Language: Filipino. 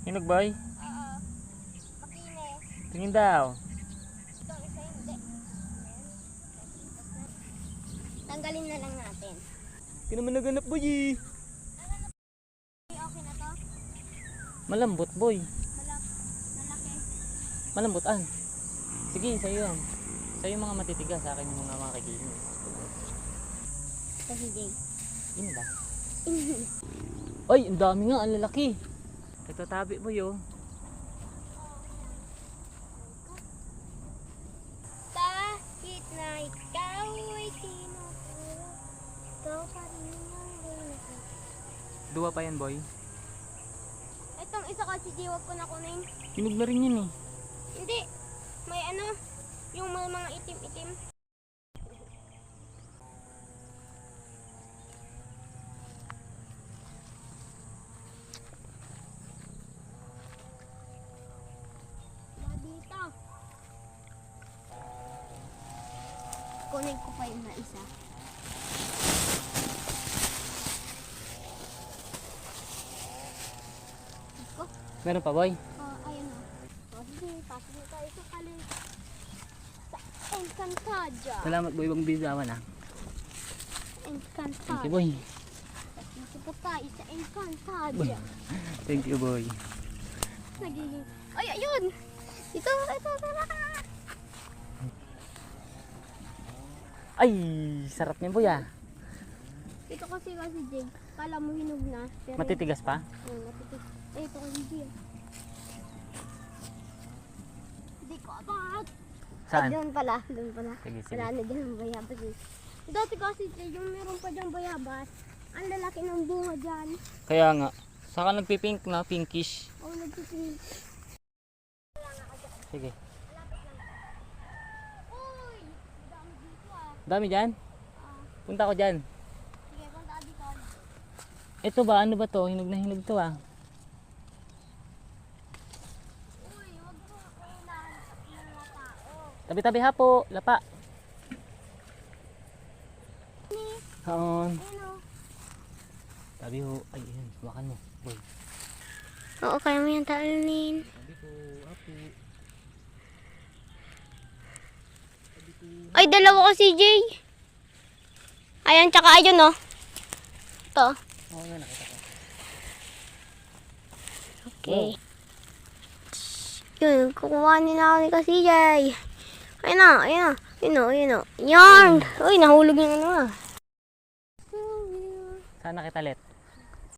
Hinog boy? Oo. Makinis. Tingin daw. Itong isa hindi. Tanggalin na lang natin. Hindi naman naganap boy eh. Okay na to? Malambot boy. Malaki. Malambot an. Sige, sa'yo yan. Sa'yo yung mga matitigas, sa akin yung mga makikinis. Ito hindi. Yun ba? Ay, ang dami nga, ang lalaki. Ito tabi boy oh. Kahit na ikaw ay tinuturo, ikaw pa rin ang ginagawa. Dua pa yan boy. Itong isa kasi huwag ko na kunin. Hinog na rin yun eh. Hindi. May ano, yung mga itim-itim. Dito. Kunin ko pa yung na isa. Iko? Meron pa boy? Ayun na. Sige, pasok na tayo sa kalin. Sa Encantadia. Salamat boy, wag bidawan ah. Encantadia. Thank you boy. Dito po tayo sa Encantadia. Thank you boy. Nagiging... Ay, ayun! Ito, tara! Ay, sarap niyan boy ah. Ito kasi Jig, kala mo hinog na. Pero, Matitigas pa? Oo, matitigas. Ito kasi Jig. Hindi ko abot. Saan? Ay, doon pala. Sige, sige. Wala na dyan ang bayabas eh. Dati kasi Jig, yung meron pa dyan bayabas, ang lalaki ng bunga dyan. Kaya nga. Saka nagpipink na, pinkish. Oo, nagpipink. Sige. Uy! Dami dito ah. Dami dyan? Punta ko dyan. Sige, punta ka dito. Ito ba? Ano ba to? Hinog na hinog to ah. Uy, huwag mo kailangan sa mga tao. Tabi-tabi ha po. Lapa. Ni, Haon. ano? Tabi ho. Ay, yun. Sumakan mo. Boy. Oo, kaya mo yung taalinin. Tabi po. Apo. Ay, dalawa ko CJ. Ayan, tsaka ayun, no? Ito. Oo nga, nakita ko. Okay. Yun, kukuhanin na ako ni CJ. Ayun na, ayun na. Ayun na. Yan! Uy, nahulog yung ano ah. Saan nakita let?